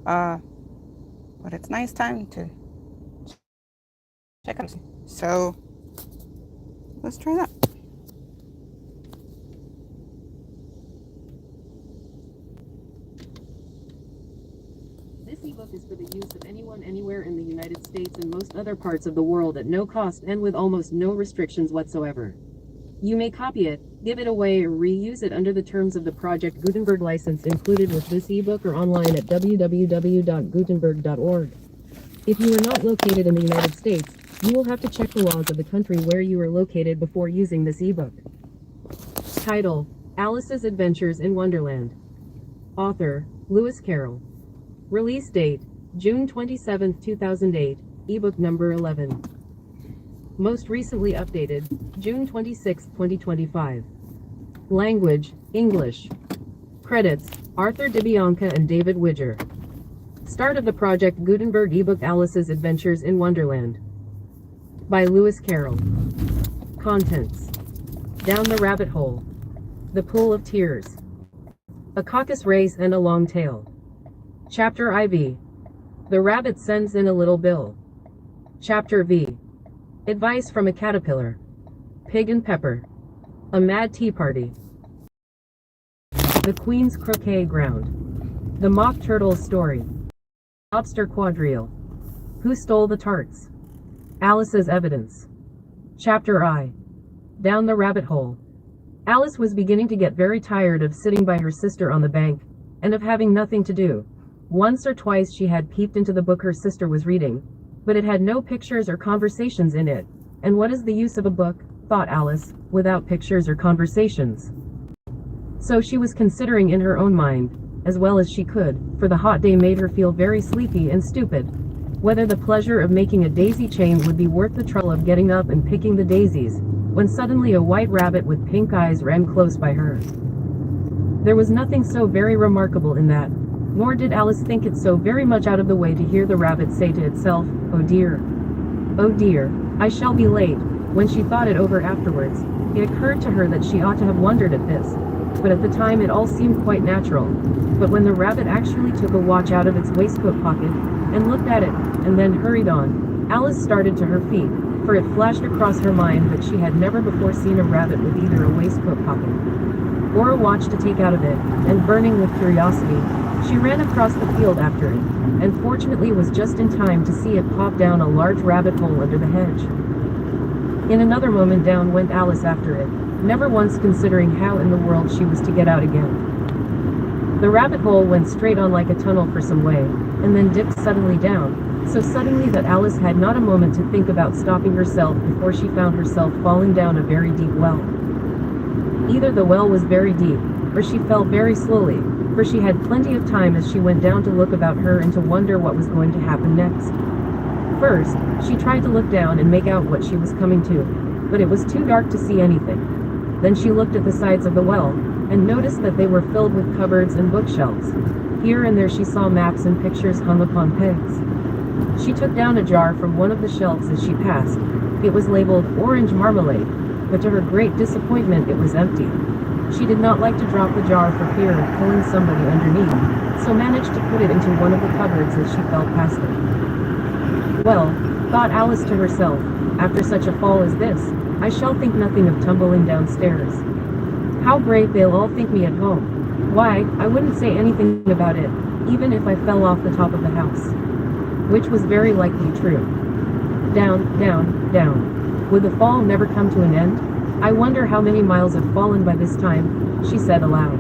Uh, but it's nice time to check out. So let's try that. This ebook is for the use of anyone anywhere in the United States and most other parts of the world at no cost and with almost no restrictions whatsoever. You may copy it, give it away or reuse it under the terms of the Project Gutenberg license included with this ebook or online at www.gutenberg.org. If you are not located in the United States, you will have to check the laws of the country where you are located before using this ebook. Title: Alice's Adventures in Wonderland. Author: Lewis Carroll. Release date: June 27, 2008, ebook number 11. Most recently updated, June 26, 2025. Language: English. Credits: Arthur DiBianca and David Widger. Start of the Project Gutenberg ebook Alice's Adventures in Wonderland. By Lewis Carroll. Contents: Down the Rabbit Hole. The Pool of Tears. A Caucus Race and a Long Tail. Chapter IV. The Rabbit Sends in a Little Bill. Chapter V. Advice from a Caterpillar. Pig and Pepper. A Mad Tea Party. The Queen's Croquet Ground. The Mock Turtle's Story. Lobster Quadrille. Who Stole the Tarts? Alice's Evidence. Chapter I. Down the Rabbit Hole. Alice was beginning to get very tired of sitting by her sister on the bank, and of having nothing to do. Once or twice she had peeped into the book her sister was reading, but it had no pictures or conversations in it. And what is the use of a book, thought Alice, without pictures or conversations? So she was considering in her own mind, as well as she could, for the hot day made her feel very sleepy and stupid, whether the pleasure of making a daisy chain would be worth the trouble of getting up and picking the daisies, when suddenly a white rabbit with pink eyes ran close by her. There was nothing so very remarkable in that, nor did Alice think it so very much out of the way to hear the rabbit say to itself, "Oh dear, I shall be late." When she thought it over afterwards, it occurred to her that she ought to have wondered at this, but at the time it all seemed quite natural. But when the rabbit actually took a watch out of its waistcoat pocket, and looked at it, and then hurried on, Alice started to her feet, for it flashed across her mind that she had never before seen a rabbit with either a waistcoat pocket or a watch to take out of it, and burning with curiosity, she ran across the field after it, and fortunately was just in time to see it pop down a large rabbit hole under the hedge. In another moment down went Alice after it, never once considering how in the world she was to get out again. The rabbit hole went straight on like a tunnel for some way, and then dipped suddenly down, so suddenly that Alice had not a moment to think about stopping herself before she found herself falling down a very deep well. Either the well was very deep, or she fell very slowly, for she had plenty of time as she went down to look about her and to wonder what was going to happen next. First, she tried to look down and make out what she was coming to, but it was too dark to see anything. Then she looked at the sides of the well, and noticed that they were filled with cupboards and bookshelves. Here and there she saw maps and pictures hung upon pegs. She took down a jar from one of the shelves as she passed. It was labeled Orange Marmalade, but to her great disappointment it was empty. She did not like to drop the jar for fear of pulling somebody underneath, so managed to put it into one of the cupboards as she fell past it. Well, thought Alice to herself, after such a fall as this, I shall think nothing of tumbling downstairs. How brave they'll all think me at home. Why, I wouldn't say anything about it, even if I fell off the top of the house. Which was very likely true. Down, down, down. Would the fall never come to an end? I wonder how many miles have fallen by this time, she said aloud.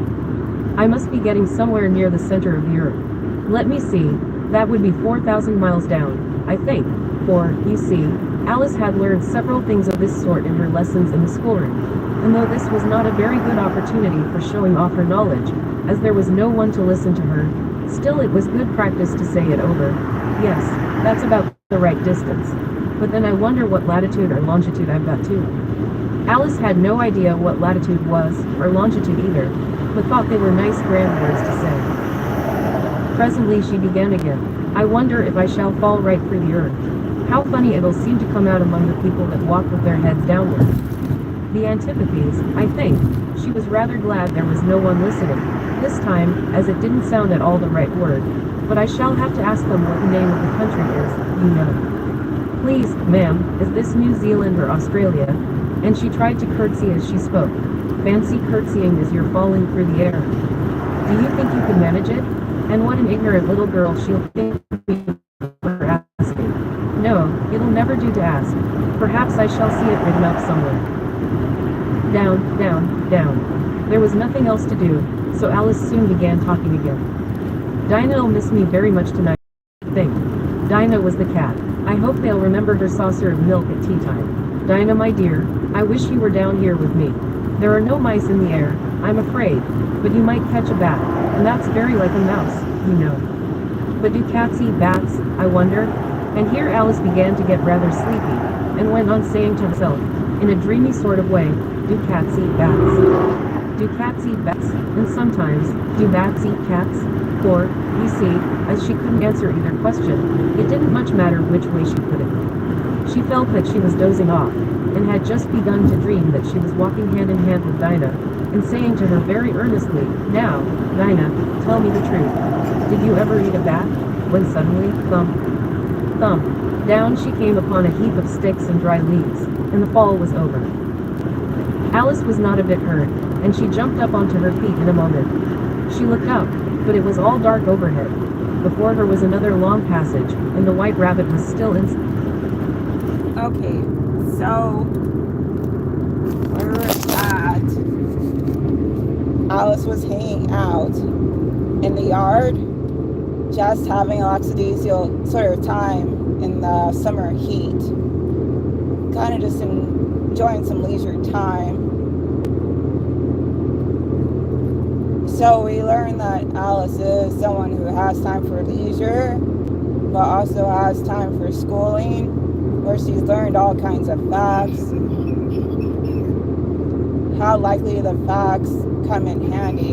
I must be getting somewhere near the center of the earth. Let me see, that would be 4,000 miles down, I think, for, you see, Alice had learned several things of this sort in her lessons in the schoolroom, and though this was not a very good opportunity for showing off her knowledge, as there was no one to listen to her, still it was good practice to say it over. Yes, that's about the right distance. But then I wonder what latitude or longitude I've got too. Alice had no idea what latitude was, or longitude either, but thought they were nice grand words to say. Presently she began again. I wonder if I shall fall right through the earth. How funny it'll seem to come out among the people that walk with their heads downward. The antipathies, I think. She was rather glad there was no one listening, this time, as it didn't sound at all the right word. but I shall have to ask them what the name of the country is, you know. Please, ma'am, is this New Zealand or Australia? And she tried to curtsy as she spoke. Fancy curtsying as you're falling through the air. Do you think you can manage it? And what an ignorant little girl she'll think me for asking. No, it'll never do to ask. Perhaps I shall see it written up somewhere. Down, down, down. There was nothing else to do, so Alice soon began talking again. Dinah'll miss me very much tonight, I think. Dinah was the cat. I hope they'll remember her saucer of milk at tea time. Dinah, my dear, I wish you were down here with me. There are no mice in the air, I'm afraid, but you might catch a bat, and that's very like a mouse, you know. But do cats eat bats, I wonder? And here Alice began to get rather sleepy, and went on saying to herself, in a dreamy sort of way, do cats eat bats? Do cats eat bats? And sometimes, do bats eat cats? For, you see, as she couldn't answer either question, it didn't much matter which way she put it. She felt that she was dozing off, and had just begun to dream that she was walking hand in hand with Dinah, and saying to her very earnestly, now, Dinah, tell me the truth. Did you ever eat a bat? When suddenly, thump, thump, down she came upon a heap of sticks and dry leaves, and the fall was over. Alice was not a bit hurt, and she jumped up onto her feet in a moment. She looked up, but it was all dark overhead. Before her was another long passage, and the white rabbit was still inside. Okay, so where we're at, Alice was hanging out in the yard, just having a lackadaisical sort of time in the summer heat, kind of just enjoying some leisure time. So we learned that Alice is someone who has time for leisure, but also has time for schooling, where she's learned all kinds of facts. How likely the facts come in handy,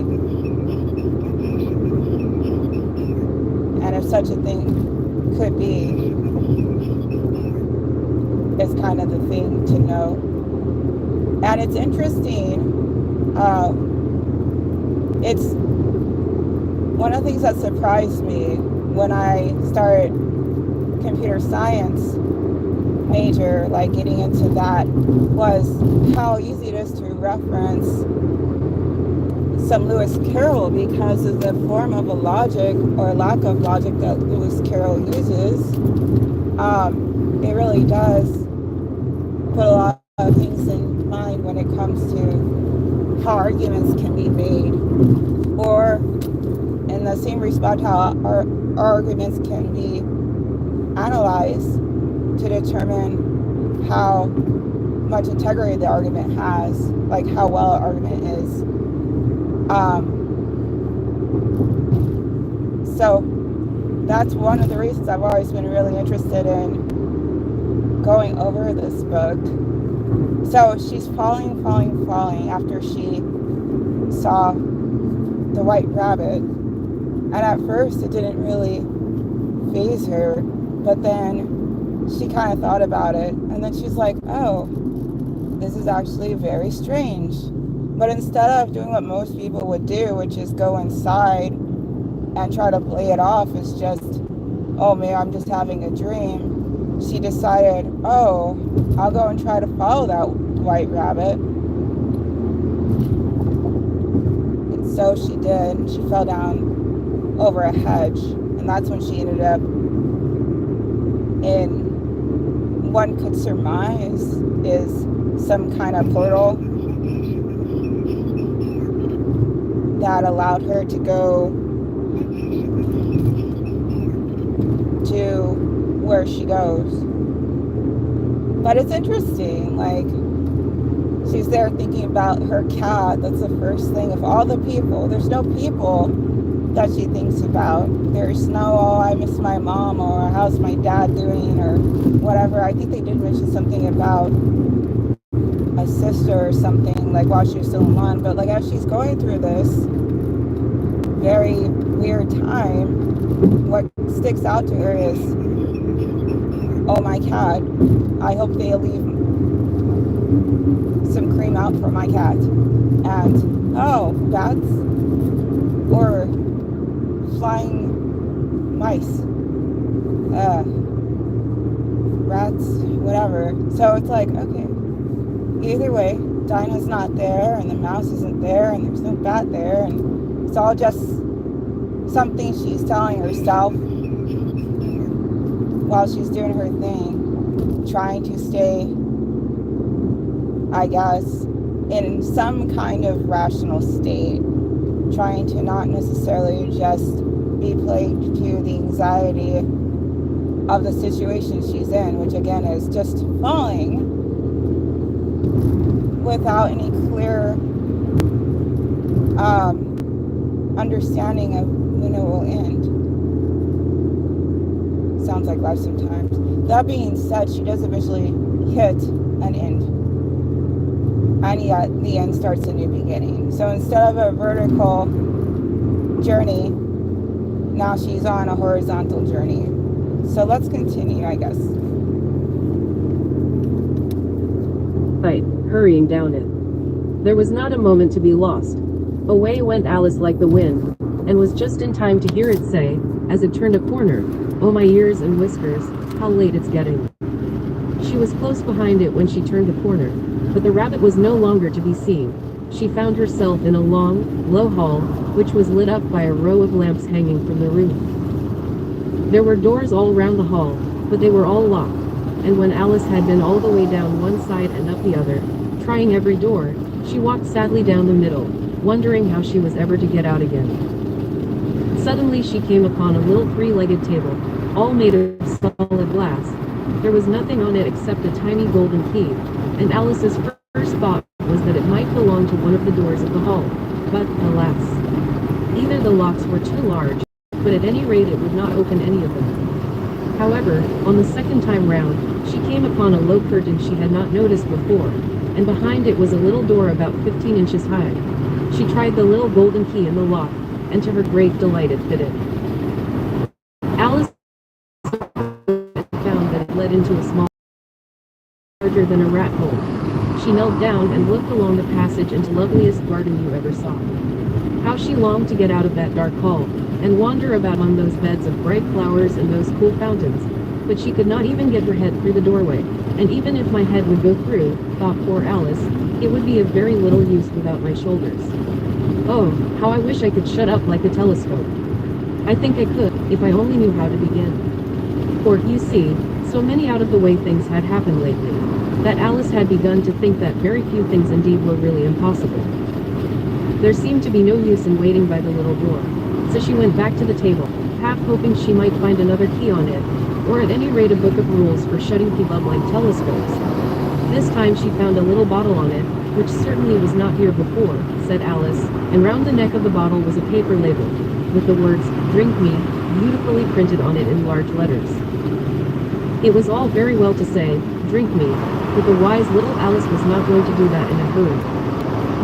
and if such a thing could be, is kind of the thing to know. And it's interesting. It's one of the things that surprised me when I started computer science major, like getting into that, was how easy it is to reference some Lewis Carroll because of the form of a logic or lack of logic that Lewis Carroll uses. It really does put a lot of things in mind when it comes to how arguments can be made, or in the same respect how our arguments can be analyzed to determine how much integrity the argument has, like how well an argument is. So that's one of the reasons I've always been really interested in going over this book. So she's falling after she saw the white rabbit. And at first it didn't really faze her, but then she kind of thought about it, and then she's like, oh, this is actually very strange. But instead of doing what most people would do, which is go inside and try to play it off as just, oh man, I'm just having a dream, she decided, oh, I'll go and try to follow that white rabbit. And so she did. She fell down over a hedge, and that's when she ended up in, one could surmise, is some kind of portal that allowed her to go to where she goes. But it's interesting, like, she's there thinking about her cat. That's the first thing. Of all the people, there's no people that she thinks about. There's no, oh, I miss my mom, or how's my dad doing, or whatever. I think they did mention something about a sister or something, like while she was still in one. But like as she's going through this very weird time, what sticks out to her is, oh, my cat, I hope they leave some cream out for my cat. And oh, bats, or flying mice, rats, whatever. So it's like, okay, either way, Dinah's not there, and the mouse isn't there, and there's no bat there, and it's all just something she's telling herself while she's doing her thing, trying to stay, I guess, in some kind of rational state, trying to not necessarily just be plagued to the anxiety of the situation she's in, which again is just falling without any clear understanding of when it will end. Sounds like life sometimes. That being said, she does eventually hit an end, and yet the end starts a new beginning. So instead of a vertical journey, now she's on a horizontal journey. So let's continue, I guess. Right, hurrying down it. There was not a moment to be lost. Away went Alice like the wind, and was just in time to hear it say, as it turned a corner, "Oh my ears and whiskers, how late it's getting." She was close behind it when she turned the corner, but the rabbit was no longer to be seen. She found herself in a long, low hall, which was lit up by a row of lamps hanging from the roof. There were doors all round the hall, but they were all locked, and when Alice had been all the way down one side and up the other, trying every door, she walked sadly down the middle, wondering how she was ever to get out again. Suddenly she came upon a little three-legged table, all made of solid glass. There was nothing on it except a tiny golden key, and Alice's first thought was that it might belong to one of the doors of the hall. But, alas, either the locks were too large, but at any rate it would not open any of them. However, on the second time round, she came upon a low curtain she had not noticed before, and behind it was a little door about 15 inches high. She tried the little golden key in the lock, and to her great delight it fitted. Alice found that it led into a small, larger than a rat hole. She knelt down and looked along the passage into the loveliest garden you ever saw. How she longed to get out of that dark hall, and wander about among those beds of bright flowers and those cool fountains, but she could not even get her head through the doorway, and even if my head would go through, thought poor Alice, it would be of very little use without my shoulders. Oh, how I wish I could shut up like a telescope. I think I could, if I only knew how to begin. For, you see, so many out-of-the-way things had happened lately, that Alice had begun to think that very few things indeed were really impossible. There seemed to be no use in waiting by the little door, so she went back to the table, half hoping she might find another key on it, or at any rate a book of rules for shutting people up like telescopes. This time she found a little bottle on it, which certainly was not here before, said Alice, and round the neck of the bottle was a paper label, with the words, "Drink me," beautifully printed on it in large letters. It was all very well to say, "Drink me," but the wise little Alice was not going to do that in a hurry.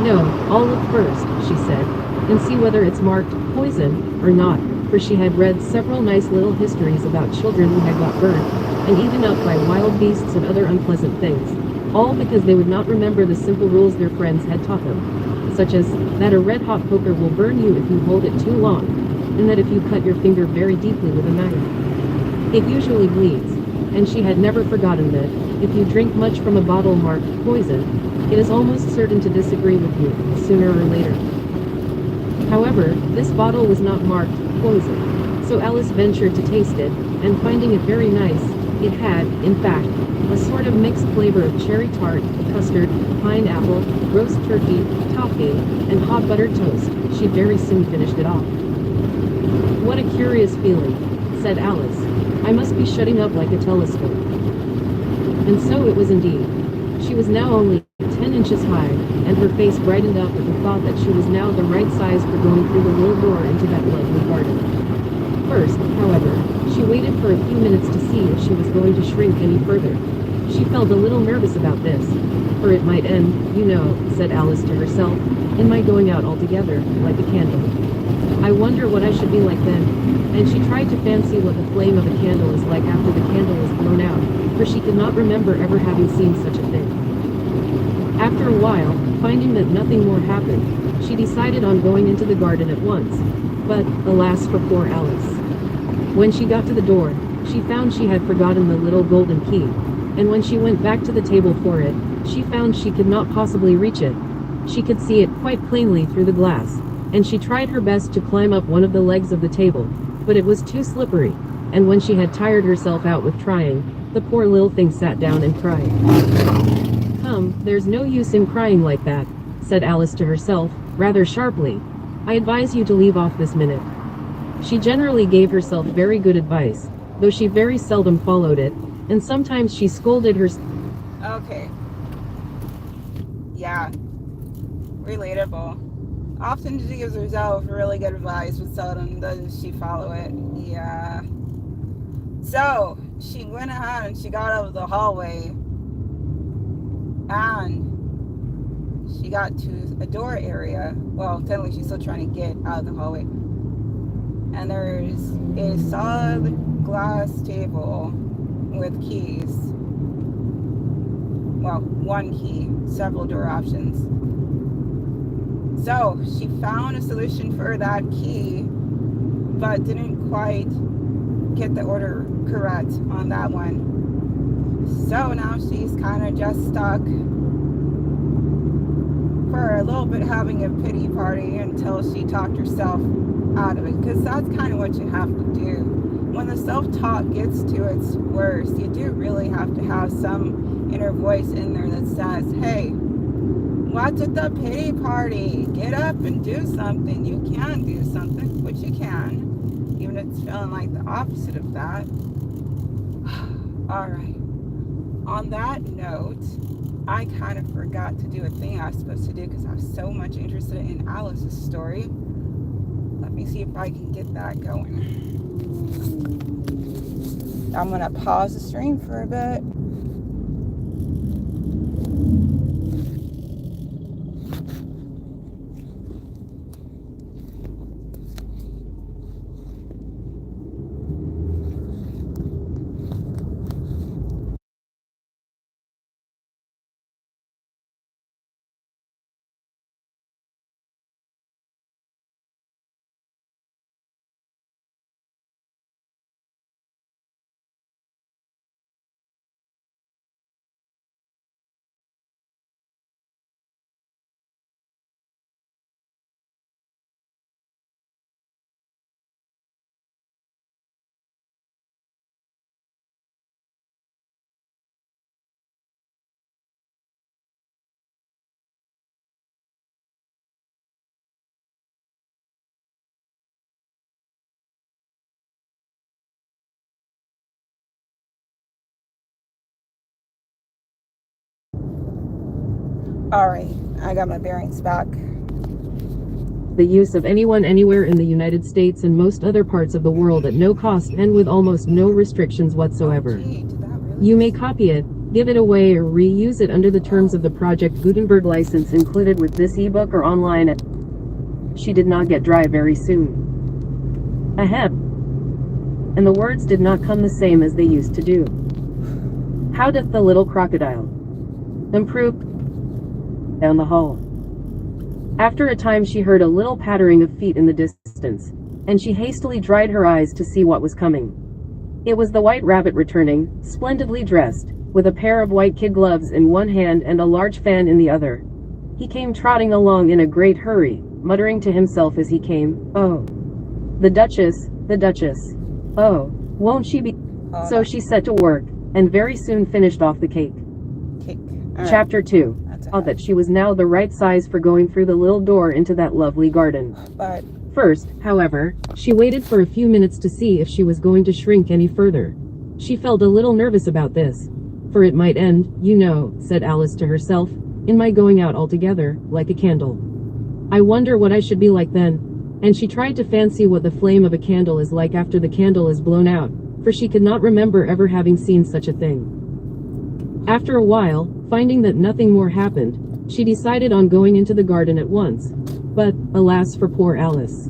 "No, I'll look first," she said, "and see whether it's marked poison or not," for she had read several nice little histories about children who had got burned, and eaten up by wild beasts and other unpleasant things, all because they would not remember the simple rules their friends had taught them, such as that a red-hot poker will burn you if you hold it too long, and that if you cut your finger very deeply with a knife, it usually bleeds, and she had never forgotten that, if you drink much from a bottle marked poison, it is almost certain to disagree with you, sooner or later. However, this bottle was not marked poison, so Alice ventured to taste it, and finding it very nice, it had, in fact, a sort of mixed flavor of cherry tart, custard, pineapple, roast turkey, toffee, and hot buttered toast. She very soon finished it off. "What a curious feeling," said Alice. "I must be shutting up like a telescope." And so it was indeed. She was now only 10 inches high, and her face brightened up with the thought that she was now the right size for going through the little door into that lovely garden. First, however, she waited for a few minutes to see if she was going to shrink any further. She felt a little nervous about this, for it might end, you know, said Alice to herself, in my going out altogether, like a candle. I wonder what I should be like then, and she tried to fancy what the flame of a candle is like after the candle is blown out, for she could not remember ever having seen such a thing. After a while, finding that nothing more happened, she decided on going into the garden at once, but, alas for poor Alice. When she got to the door, she found she had forgotten the little golden key, and when she went back to the table for it, she found she could not possibly reach it. She could see it quite plainly through the glass, and she tried her best to climb up one of the legs of the table, but it was too slippery, and when she had tired herself out with trying, the poor little thing sat down and cried. "Come, there's no use in crying like that," said Alice to herself, rather sharply. "I advise you to leave off this minute." She generally gave herself very good advice, though she very seldom followed it, and sometimes she scolded herself. Okay. Yeah. Relatable. Often she gives herself really good advice, but seldom does she follow it. Yeah. So, she went ahead and she got out of the hallway, and she got to a door area. Well, technically she's still trying to get out of the hallway. And there's a solid glass table with keys. Well, one key, several door options. So she found a solution for that key, but didn't quite get the order correct on that one. So now she's kind of just stuck for a little bit, having a pity party until she talked herself out of it, because that's kind of what you have to do. When the self-talk gets to its worst, you do really have to have some inner voice in there that says, hey, what's at the pity party? Get up and do something. You can do something, which you can, even if it's feeling like the opposite of that. All right. On that note, I kind of forgot to do a thing I was supposed to do because I was so much interested in Alice's story. Let me see if I can get that going. I'm going to pause the stream for a bit. All right, I got my bearings back. The use of anyone anywhere in the United States and most other parts of the world at no cost and with almost no restrictions whatsoever. Oh, gee, did that really You may copy it, give it away, or reuse it under the terms of the Project Gutenberg license included with this ebook or online at. She did not get dry very soon. Ahem. And the words did not come the same as they used to do. How doth the little crocodile improve down the hall? After a time she heard a little pattering of feet in the distance, and she hastily dried her eyes to see what was coming. It was the White Rabbit returning, splendidly dressed, with a pair of white kid gloves in one hand and a large fan in the other. He came trotting along in a great hurry, muttering to himself as he came, "Oh, the Duchess, the Duchess. Oh, won't she be..." So she set to work, and very soon finished off the cake. Chapter 2. Saw that she was now the right size for going through the little door into that lovely garden. But First, however, she waited for a few minutes to see if she was going to shrink any further. She felt a little nervous about this, for it might end, you know, said Alice to herself, in my going out altogether, like a candle. I wonder what I should be like then. And she tried to fancy what the flame of a candle is like after the candle is blown out, for she could not remember ever having seen such a thing. After a while, finding that nothing more happened, she decided on going into the garden at once. But, alas for poor Alice.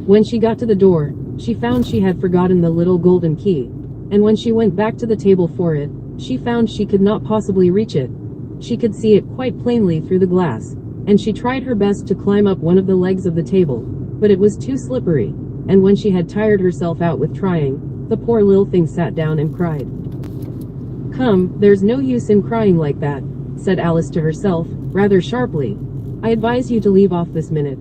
When she got to the door, she found she had forgotten the little golden key, and when she went back to the table for it, she found she could not possibly reach it. She could see it quite plainly through the glass, and she tried her best to climb up one of the legs of the table, but it was too slippery, and when she had tired herself out with trying, the poor little thing sat down and cried. "Come, there's no use in crying like that," said Alice to herself, rather sharply. "I advise you to leave off this minute."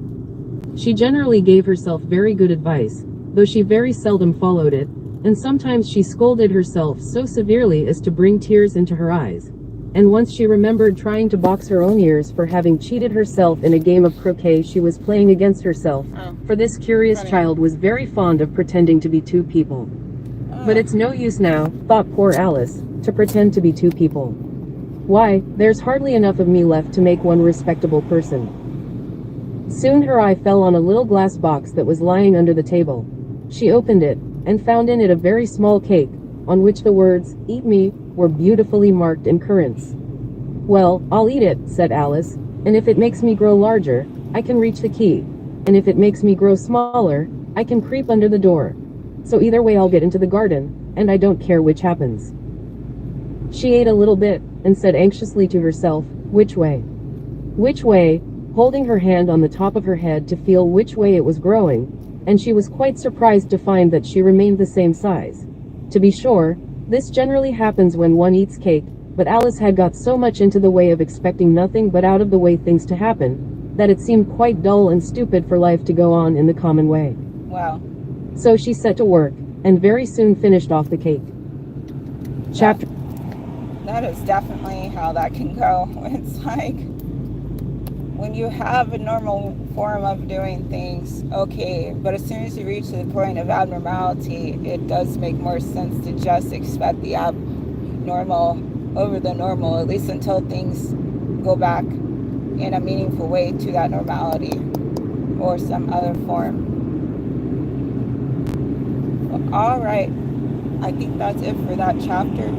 She generally gave herself very good advice, though she very seldom followed it, and sometimes she scolded herself so severely as to bring tears into her eyes. And once she remembered trying to box her own ears for having cheated herself in a game of croquet she was playing against herself, for this curious child was very fond of pretending to be two people. But it's no use now, thought poor Alice, to pretend to be two people. Why, there's hardly enough of me left to make one respectable person. Soon her eye fell on a little glass box that was lying under the table. She opened it, and found in it a very small cake, on which the words, "Eat me," were beautifully marked in currants. "Well, I'll eat it," said Alice, "and if it makes me grow larger, I can reach the key, and if it makes me grow smaller, I can creep under the door. So either way I'll get into the garden, and I don't care which happens." She ate a little bit, and said anxiously to herself, "Which way? Which way?" holding her hand on the top of her head to feel which way it was growing, and she was quite surprised to find that she remained the same size. To be sure, this generally happens when one eats cake, but Alice had got so much into the way of expecting nothing but out of the way things to happen, that it seemed quite dull and stupid for life to go on in the common way. Wow. So she set to work, and very soon finished off the cake. Chapter. That is definitely how that can go. It's like, when you have a normal form of doing things, okay, but as soon as you reach the point of abnormality, it does make more sense to just expect the abnormal over the normal, at least until things go back in a meaningful way to that normality or some other form. Well, all right, I think that's it for that chapter.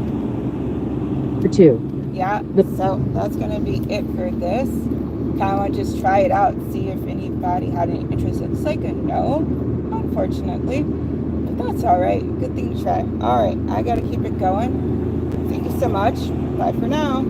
2. Yeah, so that's going to be it for this. Kind of want to just try it out and see if anybody had any interest. It's like a no, unfortunately, but that's all right. Good thing to try. All right, I got to keep it going. Thank you so much. Bye for now.